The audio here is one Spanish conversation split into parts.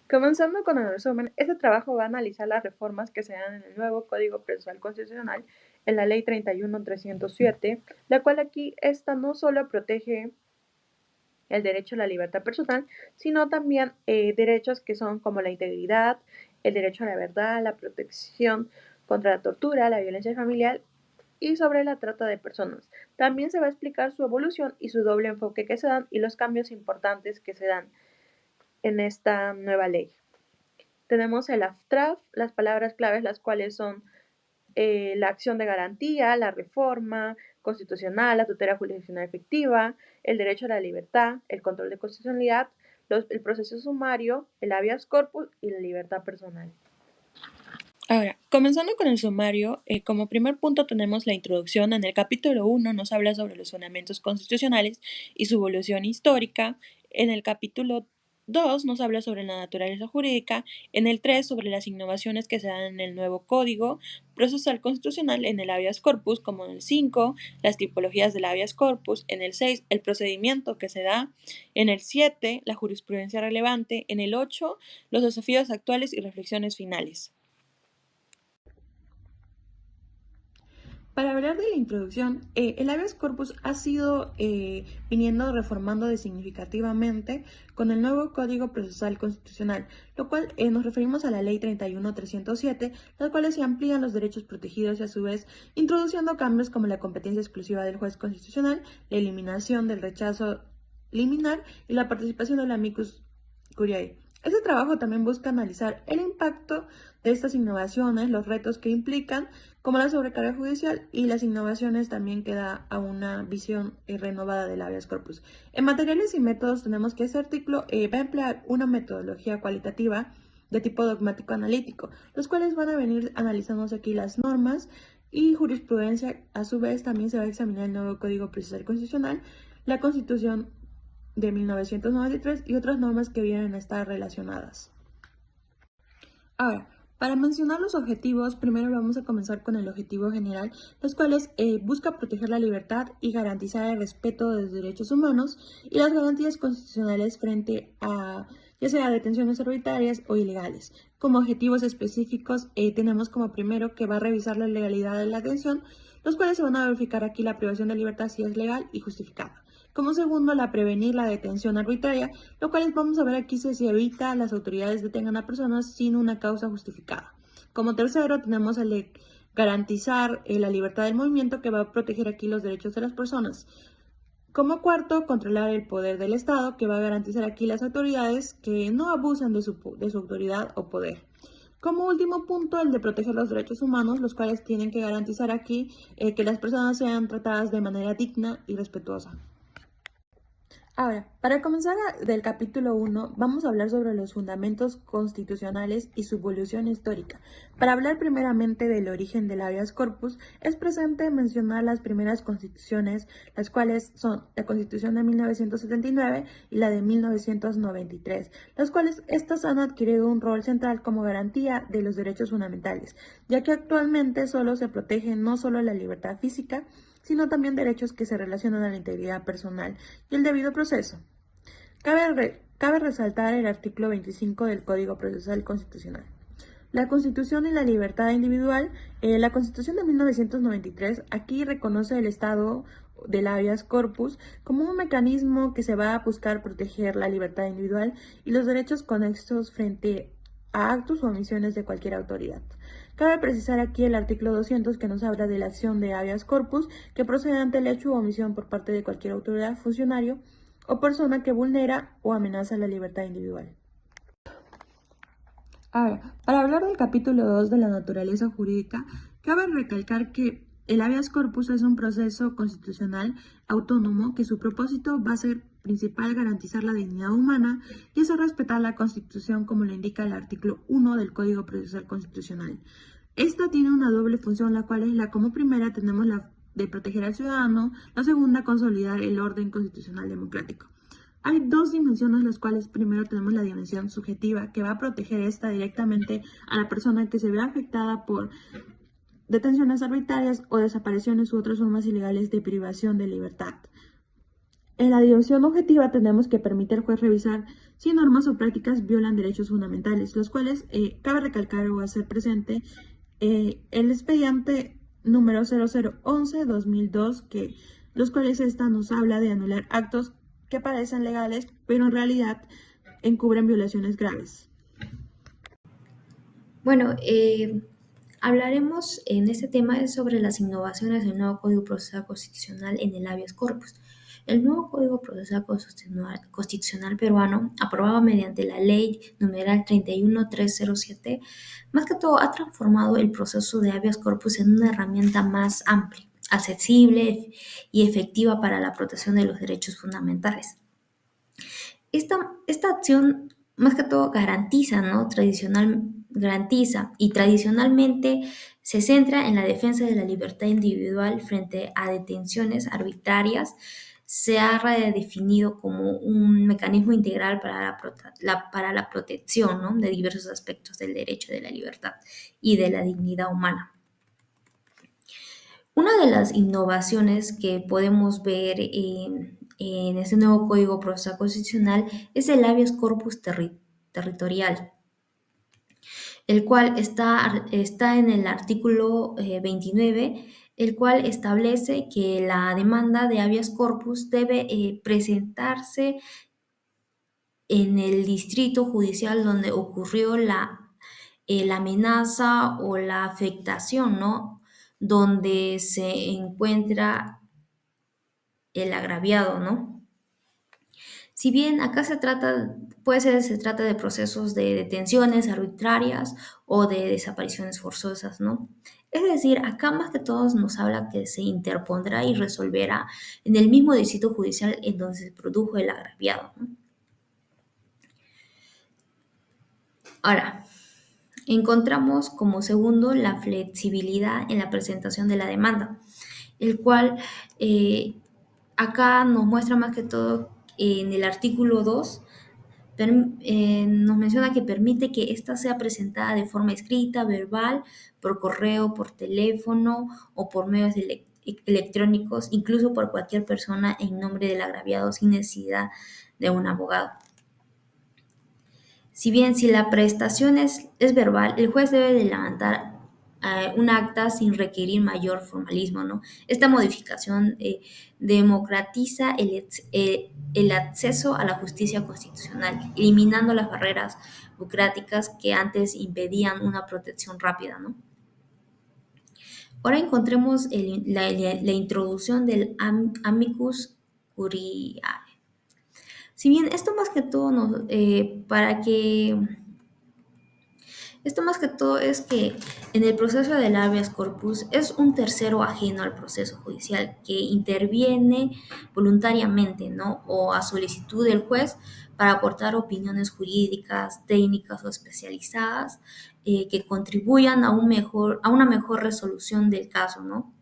Comenzando con el resumen, este trabajo va a analizar las reformas que se dan en el nuevo Código Procesal Constitucional, en la Ley 31.307, la cual aquí esta no solo protege el derecho a la libertad personal, sino también derechos que son como la integridad, el derecho a la verdad, la protección contra la tortura, la violencia familiar y sobre la trata de personas. También se va a explicar su evolución y su doble enfoque que se dan y los cambios importantes que se dan en esta nueva ley. Tenemos el AFTRAF, las palabras claves, las cuales son la acción de garantía, la reforma constitucional, la tutela jurisdiccional efectiva, el derecho a la libertad, el control de constitucionalidad, el proceso sumario, el habeas corpus y la libertad personal. Ahora, comenzando con el sumario, como primer punto tenemos la introducción. En el capítulo 1 nos habla sobre los fundamentos constitucionales y su evolución histórica. En el capítulo 2 nos habla sobre la naturaleza jurídica. En el 3 sobre las innovaciones que se dan en el nuevo código procesal constitucional, en el habeas corpus, como en el 5, las tipologías del habeas corpus. En el 6, el procedimiento que se da. En el 7, la jurisprudencia relevante. En el 8, los desafíos actuales y reflexiones finales. Para hablar de la introducción, el habeas corpus ha sido viniendo reformando significativamente con el nuevo Código Procesal Constitucional, lo cual nos referimos a la Ley 31.307, las cuales se amplían los derechos protegidos y a su vez introduciendo cambios como la competencia exclusiva del juez constitucional, la eliminación del rechazo liminar y la participación del amicus curiae. Este trabajo también busca analizar el impacto de estas innovaciones, los retos que implican, como la sobrecarga judicial y las innovaciones también que da a una visión renovada del habeas corpus. En materiales y métodos tenemos que este artículo va a emplear una metodología cualitativa de tipo dogmático analítico, los cuales van a venir analizándose aquí las normas y jurisprudencia. A su vez también se va a examinar el nuevo Código Procesal Constitucional, la Constitución de 1993 y otras normas que vienen a estar relacionadas. Ahora, para mencionar los objetivos, primero vamos a comenzar con el objetivo general, los cuales busca proteger la libertad y garantizar el respeto de los derechos humanos y las garantías constitucionales frente a ya sea detenciones arbitrarias o ilegales. Como objetivos específicos tenemos como primero que va a revisar la legalidad de la detención, los cuales se van a verificar aquí la privación de libertad si es legal y justificada. Como segundo, la prevenir la detención arbitraria, lo cual vamos a ver aquí si se evita las autoridades detengan a personas sin una causa justificada. Como tercero, tenemos el de garantizar la libertad del movimiento, que va a proteger aquí los derechos de las personas. Como cuarto, controlar el poder del Estado, que va a garantizar aquí las autoridades que no abusan de su autoridad o poder. Como último punto, el de proteger los derechos humanos, los cuales tienen que garantizar aquí que las personas sean tratadas de manera digna y respetuosa. Ahora, para comenzar del capítulo 1, vamos a hablar sobre los fundamentos constitucionales y su evolución histórica. Para hablar primeramente del origen del habeas corpus, es presente mencionar las primeras constituciones, las cuales son la Constitución de 1979 y la de 1993, las cuales estas han adquirido un rol central como garantía de los derechos fundamentales, ya que actualmente solo se protege no solo la libertad física, sino también derechos que se relacionan a la integridad personal y el debido proceso. Cabe resaltar el artículo 25 del Código Procesal Constitucional. La Constitución y la libertad individual. La Constitución de 1993 aquí reconoce el Estado del habeas corpus como un mecanismo que se va a buscar proteger la libertad individual y los derechos conexos frente a actos o omisiones de cualquier autoridad. Cabe precisar aquí el artículo 200 que nos habla de la acción de habeas corpus que procede ante el hecho u omisión por parte de cualquier autoridad, funcionario o persona que vulnera o amenaza la libertad individual. Ahora, para hablar del capítulo 2 de la naturaleza jurídica, cabe recalcar que el habeas corpus es un proceso constitucional autónomo que su propósito va a ser principal garantizar la dignidad humana y hacer respetar la Constitución como lo indica el artículo 1 del Código Procesal Constitucional. Esta tiene una doble función, la cual es como primera tenemos la de proteger al ciudadano, la segunda consolidar el orden constitucional democrático. Hay dos dimensiones, las cuales primero tenemos la dimensión subjetiva, que va a proteger esta directamente a la persona que se ve afectada por detenciones arbitrarias o desapariciones u otras formas ilegales de privación de libertad. En la dilución objetiva tenemos que permite al juez revisar si normas o prácticas violan derechos fundamentales, los cuales cabe recalcar o hacer presente el expediente número 0011-2002, los cuales esta nos habla de anular actos que parecen legales, pero en realidad encubren violaciones graves. Bueno, hablaremos en este tema sobre las innovaciones del nuevo Código Procesal Constitucional en el habeas corpus. El nuevo Código Procesal Constitucional peruano, aprobado mediante la Ley numeral 31307, más que todo ha transformado el proceso de habeas corpus en una herramienta más amplia, accesible y efectiva para la protección de los derechos fundamentales. Esta acción más que todo garantiza, ¿no? Garantiza y tradicionalmente se centra en la defensa de la libertad individual frente a detenciones arbitrarias. Se ha redefinido como un mecanismo integral para para la protección, ¿no? De diversos aspectos del derecho de la libertad y de la dignidad humana. Una de las innovaciones que podemos ver en este nuevo Código Procesal Constitucional es el habeas corpus territorial, el cual está en el artículo 29, el cual establece que la demanda de habeas corpus debe presentarse en el distrito judicial donde ocurrió la amenaza o la afectación, ¿no? Donde se encuentra el agraviado, ¿no? Si bien acá se trata de procesos de detenciones arbitrarias o de desapariciones forzosas, ¿no? Es decir, acá más que todo nos habla que se interpondrá y resolverá en el mismo distrito judicial en donde se produjo el agraviado, ¿no? Ahora, encontramos como segundo la flexibilidad en la presentación de la demanda, el cual acá nos muestra más que todo en el artículo 2 nos menciona que permite que ésta sea presentada de forma escrita, verbal, por correo, por teléfono o por medios electrónicos, incluso por cualquier persona en nombre del agraviado sin necesidad de un abogado. Si bien si la prestación es verbal, el juez debe de levantar un acta sin requerir mayor formalismo, ¿no? Esta modificación democratiza el acceso a la justicia constitucional, eliminando las barreras burocráticas que antes impedían una protección rápida, ¿no? Ahora encontremos la introducción del amicus curiae. Si bien esto más que todo esto más que todo es que en el proceso del habeas corpus es un tercero ajeno al proceso judicial que interviene voluntariamente, ¿no? O a solicitud del juez para aportar opiniones jurídicas, técnicas o especializadas que contribuyan a una mejor resolución del caso, ¿no?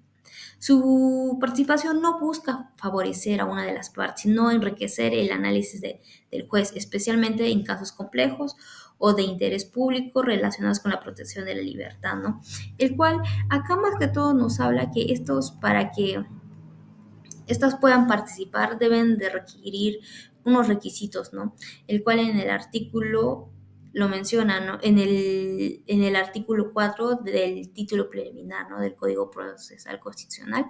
Su participación no busca favorecer a una de las partes, sino enriquecer el análisis del juez, especialmente en casos complejos o de interés público relacionados con la protección de la libertad, ¿no? El cual acá más que todo nos habla que para que estas puedan participar, deben de requerir unos requisitos, ¿no? El cual en el artículo lo menciona, ¿no? En el artículo 4 del título preliminar, ¿no? Del Código Procesal Constitucional,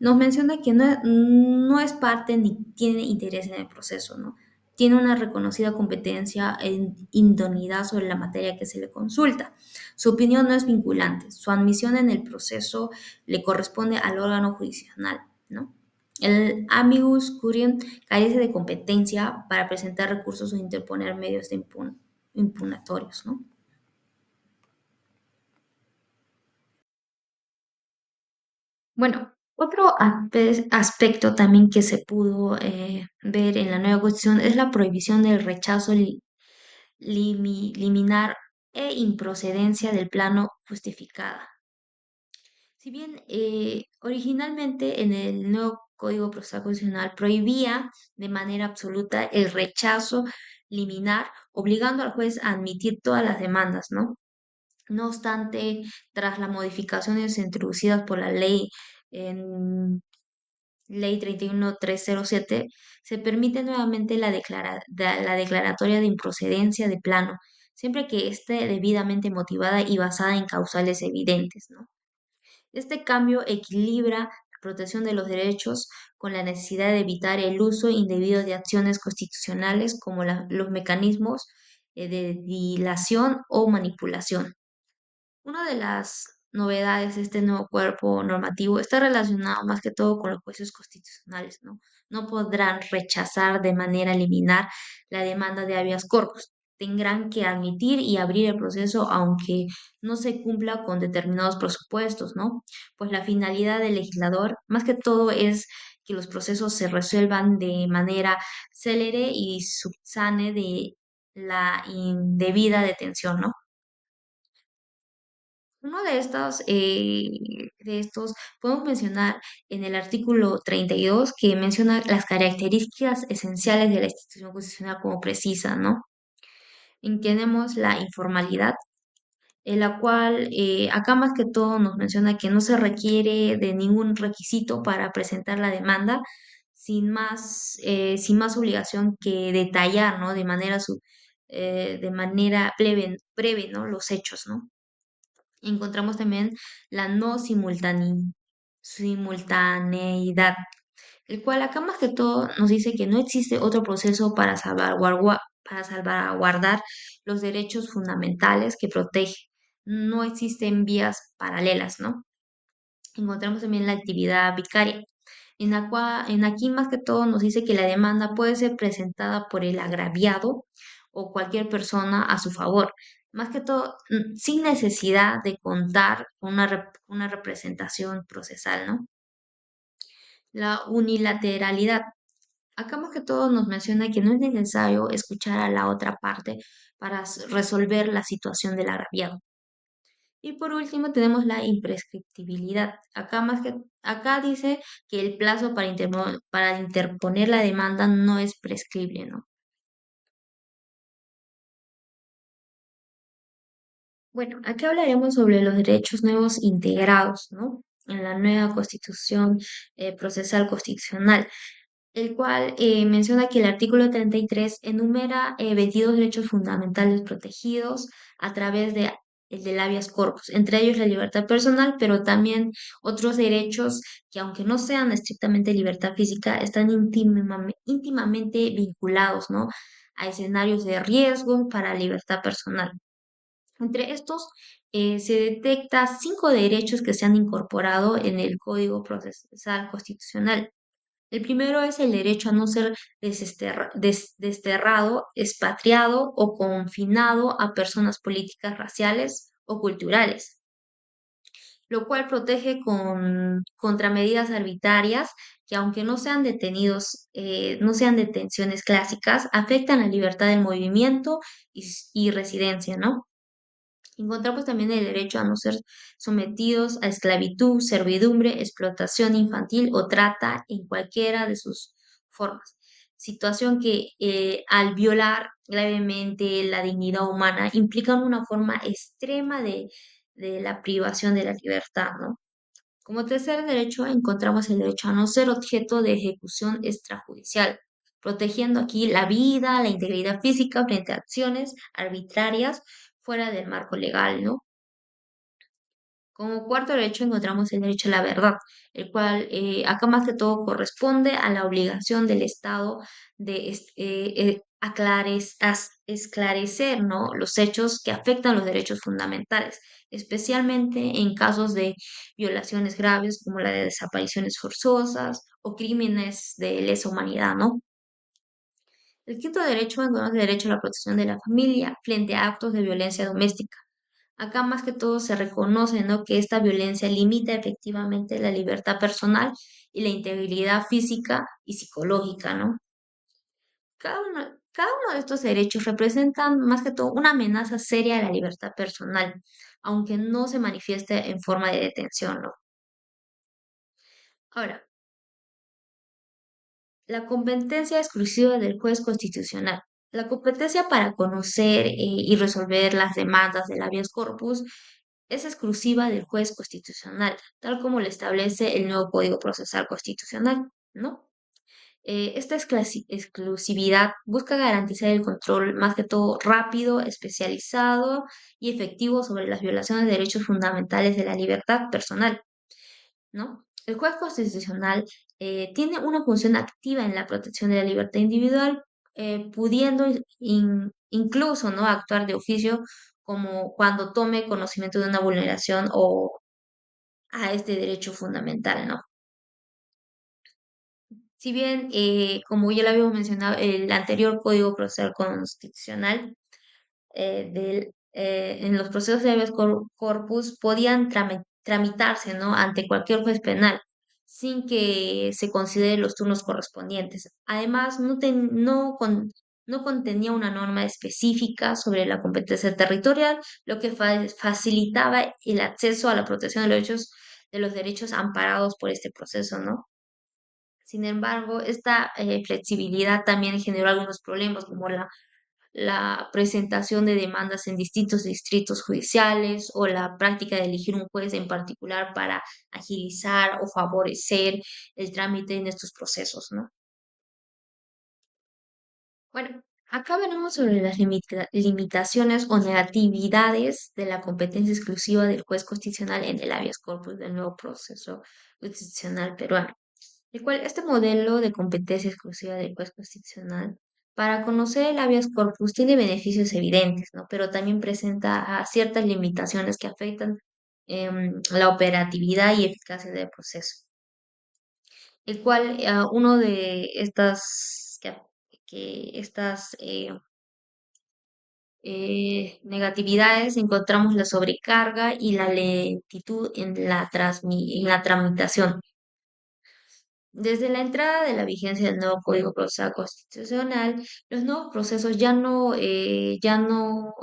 nos menciona que no es parte ni tiene interés en el proceso, ¿no? Tiene una reconocida competencia en idoneidad sobre la materia que se le consulta. Su opinión no es vinculante. Su admisión en el proceso le corresponde al órgano judicial, ¿no? El amicus curiae carece de competencia para presentar recursos o interponer medios de impugnatorios, ¿no? Bueno, otro aspecto también que se pudo ver en la nueva Constitución es la prohibición del rechazo liminar e improcedencia del plano justificada. Si bien originalmente en el nuevo Código Procesal Constitucional prohibía de manera absoluta el rechazo liminar, obligando al juez a admitir todas las demandas, ¿no? No obstante, tras las modificaciones introducidas por la ley en Ley 31307, se permite nuevamente la declaratoria de improcedencia de plano, siempre que esté debidamente motivada y basada en causales evidentes, ¿no? Este cambio equilibra la protección de los derechos con la necesidad de evitar el uso indebido de acciones constitucionales como los mecanismos de dilación o manipulación. Una de las novedades de este nuevo cuerpo normativo está relacionado más que todo con los jueces constitucionales, ¿no? No podrán rechazar de manera liminar la demanda de habeas corpus. Tendrán que admitir y abrir el proceso aunque no se cumpla con determinados presupuestos, ¿no? Pues la finalidad del legislador, más que todo, es que los procesos se resuelvan de manera célere y subsane de la indebida detención, ¿no? Uno de estos podemos mencionar en el artículo 32 que menciona las características esenciales de la institución constitucional como precisa, ¿no? Tenemos la informalidad, en la cual acá más que todo nos menciona que no se requiere de ningún requisito para presentar la demanda, sin más obligación que detallar, ¿no? De manera breve, ¿no? Los hechos, ¿no? Encontramos también la no simultaneidad, el cual acá más que todo nos dice que no existe otro proceso para salvaguardar los derechos fundamentales que protege. No existen vías paralelas, ¿no? Encontramos también la actividad vicaria, en aquí más que todo nos dice que la demanda puede ser presentada por el agraviado o cualquier persona a su favor, más que todo sin necesidad de contar con una representación procesal, ¿no? La unilateralidad. Acá más que todo nos menciona que no es necesario escuchar a la otra parte para resolver la situación del agraviado. Y por último tenemos la imprescriptibilidad. Acá dice que el plazo para interponer la demanda no es prescriptible, ¿no? Bueno, aquí hablaremos sobre los derechos nuevos integrados, ¿no? En la nueva Constitución Procesal Constitucional, el cual menciona que el artículo 33 enumera 22 derechos fundamentales protegidos a través de el del habeas corpus, entre ellos la libertad personal, pero también otros derechos que aunque no sean estrictamente libertad física, están íntimamente vinculados, ¿no? A escenarios de riesgo para la libertad personal. Entre estos se detecta 5 derechos que se han incorporado en el Código Procesal Constitucional. El primero es el derecho a no ser desterrado, expatriado o confinado a personas políticas, raciales o culturales, lo cual protege contra medidas arbitrarias que aunque no sean no sean detenciones clásicas, afectan la libertad del movimiento y residencia, ¿no? Encontramos también el derecho a no ser sometidos a esclavitud, servidumbre, explotación infantil o trata en cualquiera de sus formas. Situación que al violar gravemente la dignidad humana implican una forma extrema de la privación de la libertad, ¿no? Como tercer derecho encontramos el derecho a no ser objeto de ejecución extrajudicial, protegiendo aquí la vida, la integridad física frente a acciones arbitrarias fuera del marco legal, ¿no? Como cuarto derecho encontramos el derecho a la verdad, el cual acá más que todo corresponde a la obligación del Estado de esclarecer, ¿no? Los hechos que afectan los derechos fundamentales, especialmente en casos de violaciones graves como la de desapariciones forzosas o crímenes de lesa humanidad, ¿no? El quinto derecho encontramos el derecho a la protección de la familia frente a actos de violencia doméstica. Acá más que todo se reconoce, ¿no? Que esta violencia limita efectivamente la libertad personal y la integridad física y psicológica, ¿no? Cada uno de estos derechos representan más que todo una amenaza seria a la libertad personal, aunque no se manifieste en forma de detención, ¿no? Ahora, la competencia exclusiva del juez constitucional. La competencia para conocer y resolver las demandas del habeas corpus es exclusiva del juez constitucional, tal como lo establece el nuevo Código Procesal Constitucional. ¿no? Esta exclusividad busca garantizar el control más que todo rápido, especializado y efectivo sobre las violaciones de derechos fundamentales de la libertad personal, ¿no? El juez constitucional tiene una función activa en la protección de la libertad individual, pudiendo incluso, ¿no?, actuar de oficio como cuando tome conocimiento de una vulneración o a este derecho fundamental, ¿no? Si bien, como ya lo habíamos mencionado, el anterior Código Procesal Constitucional en los procesos de habeas corpus podían tramitarse, ¿no?, ante cualquier juez penal sin que se consideren los turnos correspondientes. Además, no contenía una norma específica sobre la competencia territorial, lo que facilitaba el acceso a la protección de los derechos amparados por este proceso, ¿no? Sin embargo, esta flexibilidad también generó algunos problemas, como la presentación de demandas en distintos distritos judiciales o la práctica de elegir un juez en particular para agilizar o favorecer el trámite en estos procesos, ¿no? Bueno, acá veremos sobre las limitaciones o negatividades de la competencia exclusiva del juez constitucional en el habeas corpus del nuevo proceso constitucional peruano, el cual este modelo de competencia exclusiva del juez constitucional para conocer el habeas corpus tiene beneficios evidentes, ¿no? Pero también presenta ciertas limitaciones que afectan la operatividad y eficacia del proceso, el cual uno de estas negatividades encontramos la sobrecarga y la lentitud en en la tramitación. Desde la entrada de la vigencia del nuevo Código Procesal Constitucional, los nuevos procesos ya no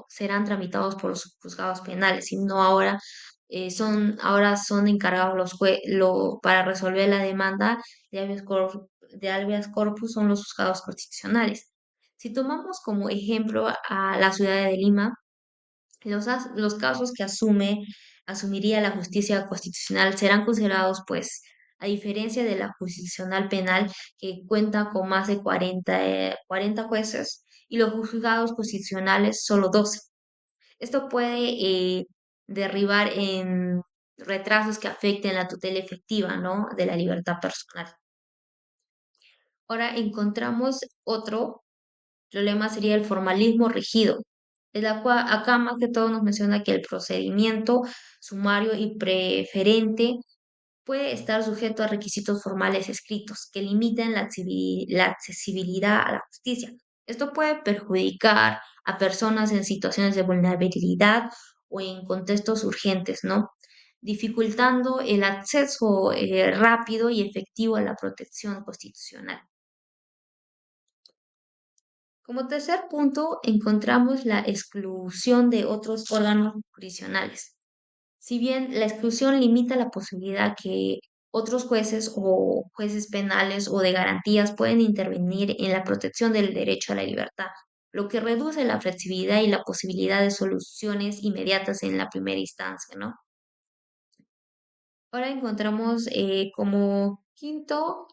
serán tramitados por los juzgados penales, sino ahora son encargados para resolver la demanda de habeas corpus son los juzgados constitucionales. Si tomamos como ejemplo a la ciudad de Lima, los casos que asumiría la justicia constitucional serán considerados, pues, a diferencia de la jurisdiccional penal, que cuenta con más de 40 jueces, y los juzgados constitucionales solo 12. Esto puede derribar en retrasos que afecten la tutela efectiva, ¿no?, de la libertad personal. Ahora encontramos otro problema sería el formalismo rígido. Acá más que todo nos menciona que el procedimiento sumario y preferente puede estar sujeto a requisitos formales escritos que limiten la accesibilidad a la justicia. Esto puede perjudicar a personas en situaciones de vulnerabilidad o en contextos urgentes, ¿no? Dificultando el acceso rápido y efectivo a la protección constitucional. Como tercer punto, encontramos la exclusión de otros órganos jurisdiccionales. Si bien la exclusión limita la posibilidad que otros jueces o jueces penales o de garantías pueden intervenir en la protección del derecho a la libertad, lo que reduce la flexibilidad y la posibilidad de soluciones inmediatas en la primera instancia, ¿no? Ahora encontramos como quinto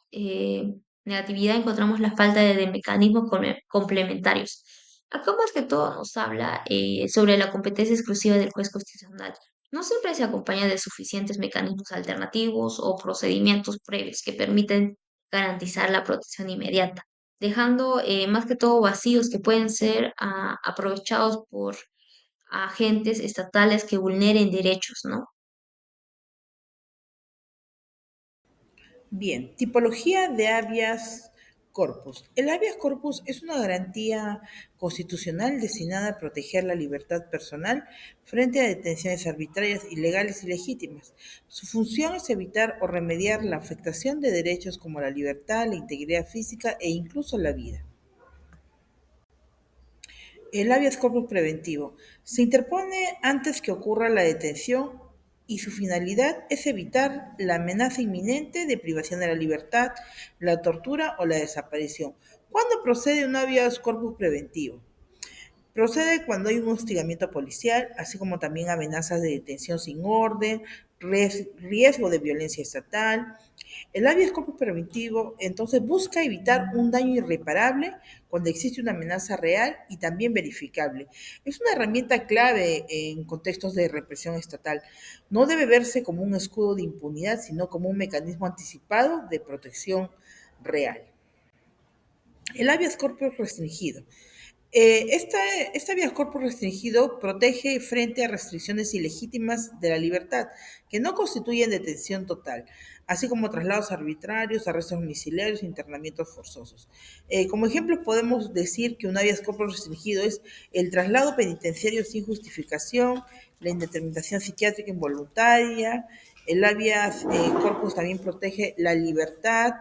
negatividad, encontramos la falta de mecanismos complementarios. Acá más que todo nos habla sobre la competencia exclusiva del juez constitucional. No siempre se acompaña de suficientes mecanismos alternativos o procedimientos previos que permiten garantizar la protección inmediata, dejando más que todo vacíos que pueden ser aprovechados por agentes estatales que vulneren derechos, ¿no? Bien, tipología de habeas corpus. El habeas corpus es una garantía constitucional destinada a proteger la libertad personal frente a detenciones arbitrarias, ilegales y legítimas. Su función es evitar o remediar la afectación de derechos como la libertad, la integridad física e incluso la vida. El habeas corpus preventivo se interpone antes que ocurra la detención y su finalidad es evitar la amenaza inminente de privación de la libertad, la tortura o la desaparición. ¿Cuándo procede un habeas corpus preventivo? Procede cuando hay un hostigamiento policial, así como también amenazas de detención sin orden, riesgo de violencia estatal. El habeas corpus preventivo entonces busca evitar un daño irreparable cuando existe una amenaza real y también verificable. Es una herramienta clave en contextos de represión estatal. No debe verse como un escudo de impunidad, sino como un mecanismo anticipado de protección real. El habeas corpus restringido. Este habeas corpus restringido protege frente a restricciones ilegítimas de la libertad, que no constituyen detención total, así como traslados arbitrarios, arrestos domiciliarios e internamientos forzosos. Como ejemplo, podemos decir que un habeas corpus restringido es el traslado penitenciario sin justificación, la indeterminación psiquiátrica involuntaria. El habeas corpus también protege la libertad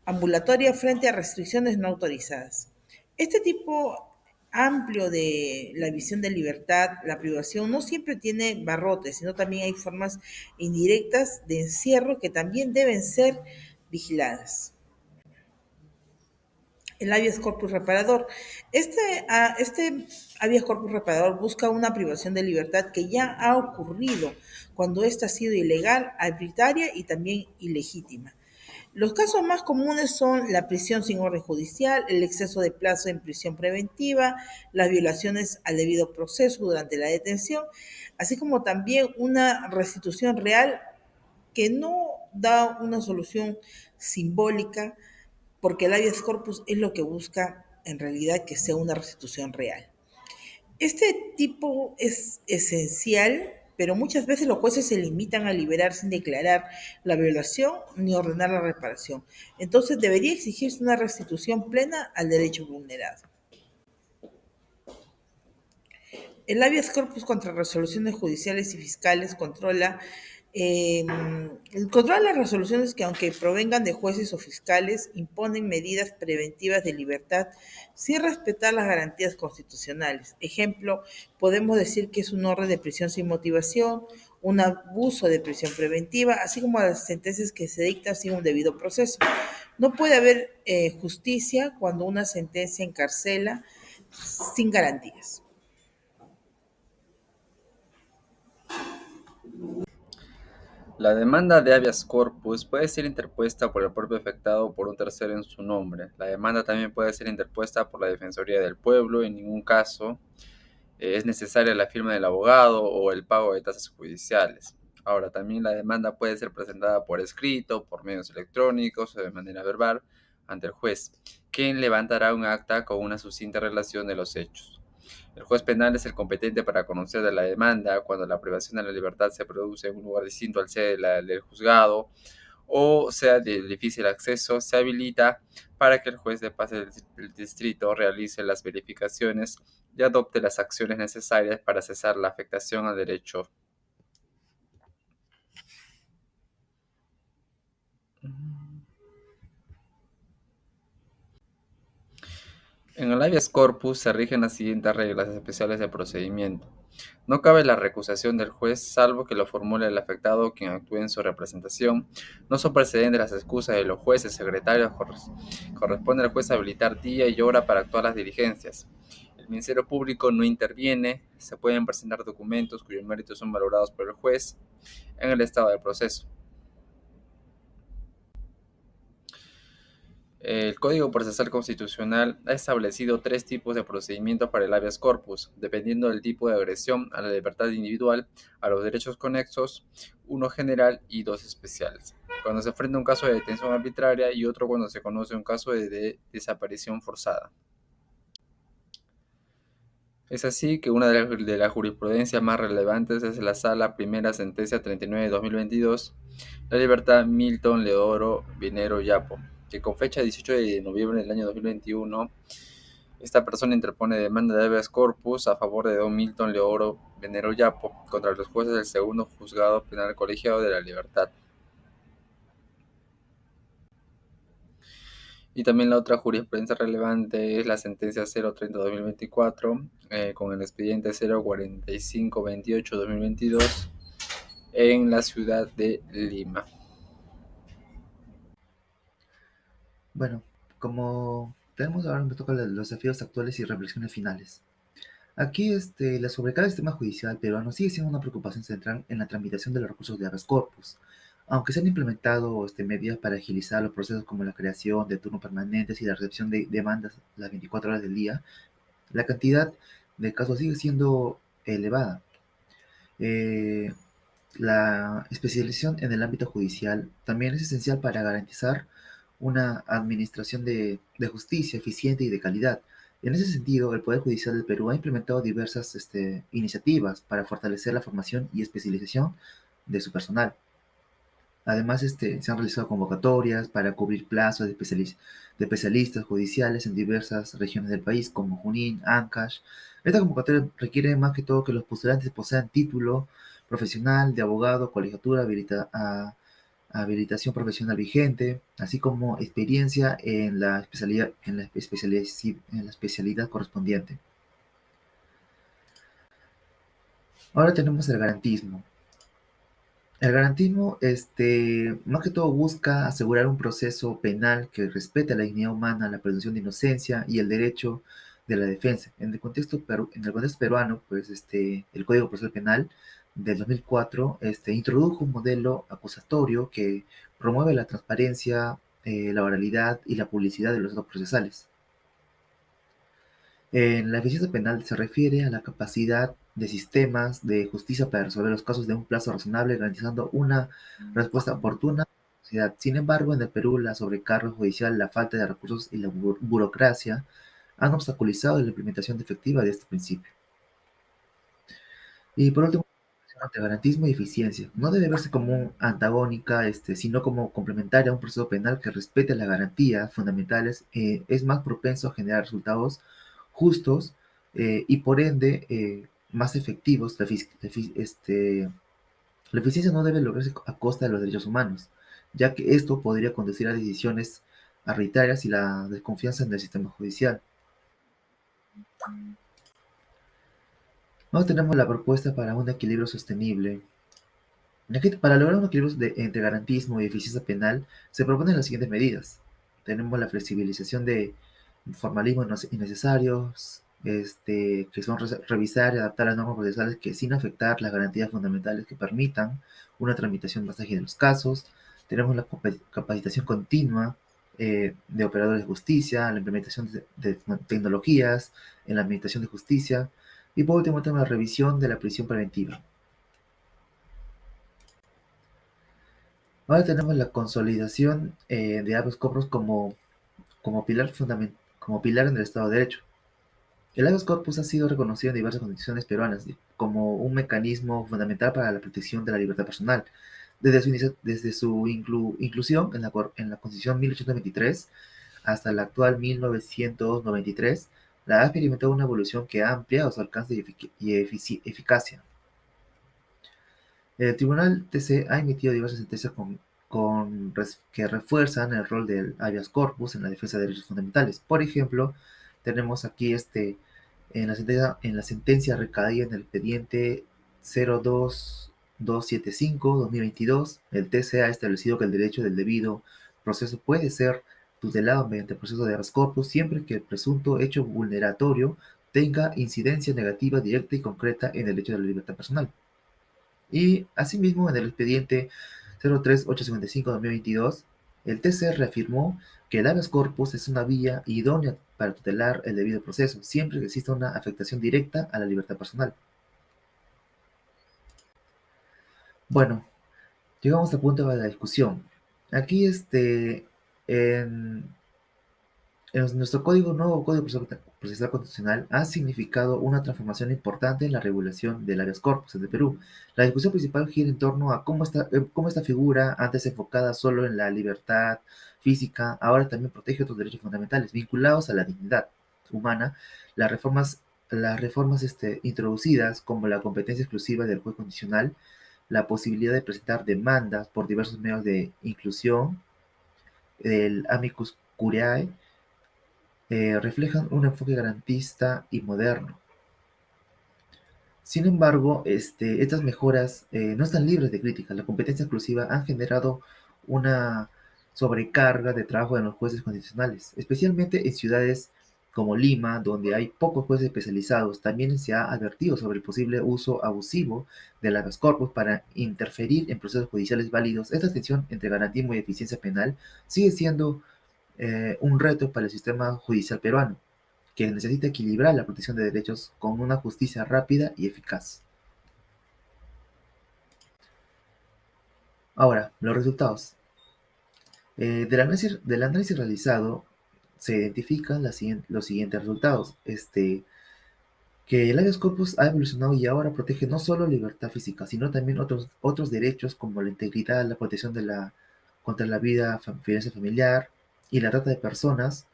ambulatoria frente a restricciones no autorizadas. Este tipo amplio de la visión de libertad, la privación, no siempre tiene barrotes, sino también hay formas indirectas de encierro que también deben ser vigiladas. El habeas corpus reparador. Este habeas corpus reparador busca una privación de libertad que ya ha ocurrido cuando ésta ha sido ilegal, arbitraria y también ilegítima. Los casos más comunes son la prisión sin orden judicial, el exceso de plazo en prisión preventiva, las violaciones al debido proceso durante la detención, así como también una restitución real que no da una solución simbólica, porque el habeas corpus es lo que busca en realidad que sea una restitución real. Este tipo es esencial, pero muchas veces los jueces se limitan a liberar sin declarar la violación ni ordenar la reparación. Entonces debería exigirse una restitución plena al derecho vulnerado. El habeas corpus contra resoluciones judiciales y fiscales eh, controla las resoluciones que, aunque provengan de jueces o fiscales, imponen medidas preventivas de libertad sin respetar las garantías constitucionales. Ejemplo, podemos decir que es un orden de prisión sin motivación, un abuso de prisión preventiva, así como las sentencias que se dictan sin un debido proceso. No puede haber justicia cuando una sentencia encarcela sin garantías. La demanda de habeas corpus puede ser interpuesta por el propio afectado o por un tercero en su nombre. La demanda también puede ser interpuesta por la Defensoría del Pueblo. En ningún caso es necesaria la firma del abogado o el pago de tasas judiciales. Ahora, también la demanda puede ser presentada por escrito, por medios electrónicos o de manera verbal ante el juez, quien levantará un acta con una sucinta relación de los hechos. El juez penal es el competente para conocer de la demanda cuando la privación de la libertad se produce en un lugar distinto al sede del juzgado o sea de difícil acceso. Se habilita para que el juez de paz del distrito realice las verificaciones y adopte las acciones necesarias para cesar la afectación al derecho. En el habeas corpus se rigen las siguientes reglas especiales de procedimiento. No cabe la recusación del juez, salvo que lo formule el afectado o quien actúe en su representación. No son precedentes las excusas de los jueces, secretarios. Corresponde al juez habilitar día y hora para actuar las diligencias. El Ministerio Público no interviene. Se pueden presentar documentos cuyos méritos son valorados por el juez en el estado del proceso. El Código Procesal Constitucional ha establecido 3 tipos de procedimientos para el habeas corpus, dependiendo del tipo de agresión a la libertad individual, a los derechos conexos, uno general y 2 especiales. Cuando se enfrenta un caso de detención arbitraria y otro cuando se conoce un caso de desaparición forzada. Es así que una de las jurisprudencias más relevantes es la Sala Primera Sentencia 39/2022, la libertad Milton Leodoro Vinero Yapo, que con fecha 18 de noviembre del año 2021, esta persona interpone demanda de habeas corpus a favor de don Milton Leodoro Vinero Yapo contra los jueces del segundo juzgado penal colegiado de la libertad. Y también la otra jurisprudencia relevante es la sentencia 030/2024 con el expediente 04528/2022 en la ciudad de Lima. Bueno, como tenemos ahora me toca los desafíos actuales y reflexiones finales. Aquí la sobrecarga del sistema judicial peruano sigue siendo una preocupación central en la tramitación de los recursos de habeas corpus. Aunque se han implementado medidas para agilizar los procesos como la creación de turnos permanentes y la recepción de demandas las 24 horas del día, la cantidad de casos sigue siendo elevada. Eh, la especialización en el ámbito judicial también es esencial para garantizar una administración de justicia eficiente y de calidad. En ese sentido, el Poder Judicial del Perú ha implementado diversas iniciativas para fortalecer la formación y especialización de su personal. Además, se han realizado convocatorias para cubrir plazos de especialistas judiciales en diversas regiones del país, como Junín, Ancash. Esta convocatoria requiere más que todo que los postulantes posean título profesional de abogado, colegiatura, habilitación profesional vigente, así como experiencia en la especialidad correspondiente. Ahora tenemos el garantismo. El garantismo, más que todo busca asegurar un proceso penal que respete la dignidad humana, la presunción de inocencia y el derecho de la defensa. En el contexto peruano, pues, el Código Procesal Penal del 2004, introdujo un modelo acusatorio que promueve la transparencia, la oralidad y la publicidad de los actos procesales. En la eficiencia penal se refiere a la capacidad de sistemas de justicia para resolver los casos de un plazo razonable, garantizando una respuesta oportuna a la sociedad. Sin embargo, en el Perú, la sobrecarga judicial, la falta de recursos y la burocracia han obstaculizado la implementación efectiva de este principio. Y por último, ante garantismo y eficiencia. No debe verse como antagónica, sino como complementaria a un proceso penal que respete las garantías fundamentales. Es más propenso a generar resultados justos y por ende más efectivos. La eficiencia no debe lograrse a costa de los derechos humanos, ya que esto podría conducir a decisiones arbitrarias y la desconfianza en el sistema judicial. Luego tenemos la propuesta para un equilibrio sostenible. Aquí, para lograr un equilibrio entre garantismo y eficiencia penal, se proponen las siguientes medidas. Tenemos la flexibilización de formalismos innecesarios, que son revisar y adaptar las normas procesales que sin afectar las garantías fundamentales que permitan una tramitación más ágil de los casos. Tenemos la capacitación continua de operadores de justicia, la implementación de tecnologías en la administración de justicia y por último tenemos la revisión de la prisión preventiva. Ahora tenemos la consolidación de habeas corpus como pilar en el Estado de Derecho. El habeas corpus ha sido reconocido en diversas constituciones peruanas como un mecanismo fundamental para la protección de la libertad personal. Desde su inclusión en la Constitución 1823 hasta la actual 1993, la ha experimentado una evolución que ha ampliado su alcance y eficacia. El Tribunal TC ha emitido diversas sentencias que refuerzan el rol del habeas corpus en la defensa de derechos fundamentales. Por ejemplo, tenemos aquí en la sentencia recaída en el expediente 02275-2022, el TC ha establecido que el derecho del debido proceso puede ser tutelado mediante el proceso de habeas corpus siempre que el presunto hecho vulneratorio tenga incidencia negativa directa y concreta en el derecho de la libertad personal. Y asimismo, en el expediente 03855-2022, el TC reafirmó que el habeas corpus es una vía idónea para tutelar el debido proceso, siempre que exista una afectación directa a la libertad personal. Bueno, llegamos al punto de la discusión. Aquí, en nuestro nuevo Código Procesal Constitucional ha significado una transformación importante en la regulación del habeas corpus en el Perú. La discusión principal gira en torno a cómo esta figura, antes enfocada solo en la libertad física, ahora también protege otros derechos fundamentales vinculados a la dignidad humana. Las reformas introducidas, como la competencia exclusiva del juez constitucional, la posibilidad de presentar demandas por diversos medios de inclusión, el amicus curiae, reflejan un enfoque garantista y moderno. Sin embargo, estas mejoras no están libres de críticas. La competencia exclusiva ha generado una sobrecarga de trabajo en los jueces constitucionales, especialmente en ciudades como Lima, donde hay pocos jueces especializados, también se ha advertido sobre el posible uso abusivo del habeas corpus para interferir en procesos judiciales válidos. Esta tensión entre garantismo y eficiencia penal sigue siendo un reto para el sistema judicial peruano, que necesita equilibrar la protección de derechos con una justicia rápida y eficaz. Ahora, los resultados. Del análisis realizado se identifican los siguientes resultados. Que el habeas corpus ha evolucionado y ahora protege no solo libertad física, sino también otros derechos como la integridad, la protección contra la violencia familiar y la trata de personas.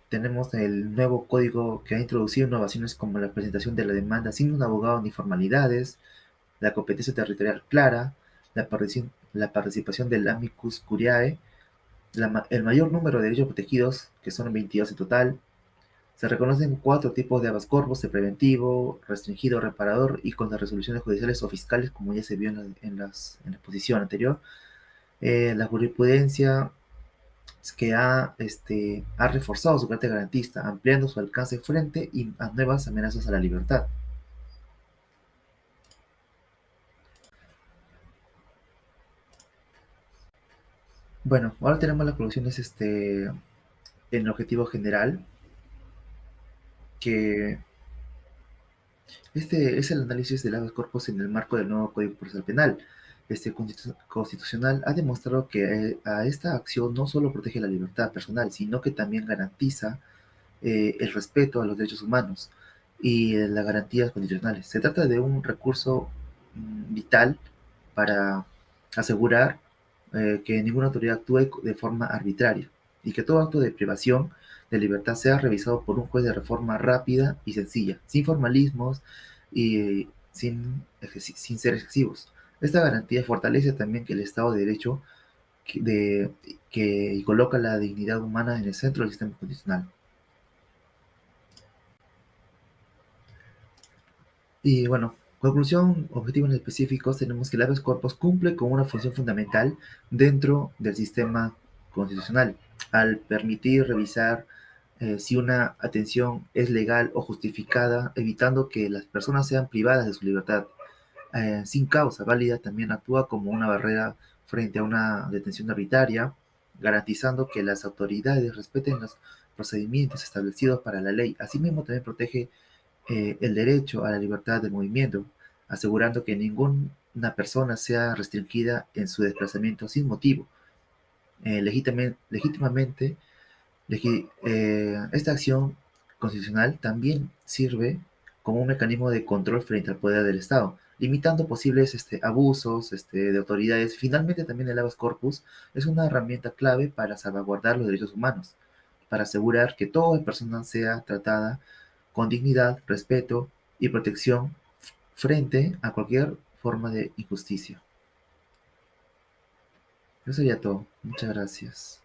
Tenemos el nuevo código que ha introducido innovaciones como la presentación de la demanda sin un abogado ni formalidades, la competencia territorial clara, la participación del amicus curiae, el mayor número de derechos protegidos, que son 22 en total. Se reconocen 4 tipos de habeas corpus: el preventivo, restringido, reparador y con las resoluciones judiciales o fiscales, como ya se vio en la exposición anterior. La jurisprudencia que ha reforzado su carácter garantista, ampliando su alcance frente a nuevas amenazas a la libertad. Bueno, ahora tenemos las conclusiones en el objetivo general, que este es el análisis del habeas corpus en el marco del nuevo Código Procesal Penal. Constitucional ha demostrado que a esta acción no solo protege la libertad personal, sino que también garantiza el respeto a los derechos humanos y las garantías constitucionales. Se trata de un recurso vital para asegurar que ninguna autoridad actúe de forma arbitraria y que todo acto de privación de libertad sea revisado por un juez de reforma rápida y sencilla, sin formalismos y sin ser excesivos. Esta garantía fortalece también que el Estado de Derecho y coloca la dignidad humana en el centro del sistema constitucional. Y bueno, conclusión, objetivos específicos, tenemos que el habeas corpus cumple con una función fundamental dentro del sistema constitucional, al permitir revisar si una atención es legal o justificada, evitando que las personas sean privadas de su libertad sin causa válida. También actúa como una barrera frente a una detención arbitraria, garantizando que las autoridades respeten los procedimientos establecidos para la ley. Asimismo, también protege el derecho a la libertad de movimiento, asegurando que ninguna persona sea restringida en su desplazamiento sin motivo. Legítimamente, esta acción constitucional también sirve como un mecanismo de control frente al poder del Estado, limitando posibles abusos de autoridades. Finalmente, también el habeas corpus es una herramienta clave para salvaguardar los derechos humanos, para asegurar que toda persona sea tratada con dignidad, respeto y protección frente a cualquier forma de injusticia. Eso sería todo. Muchas gracias.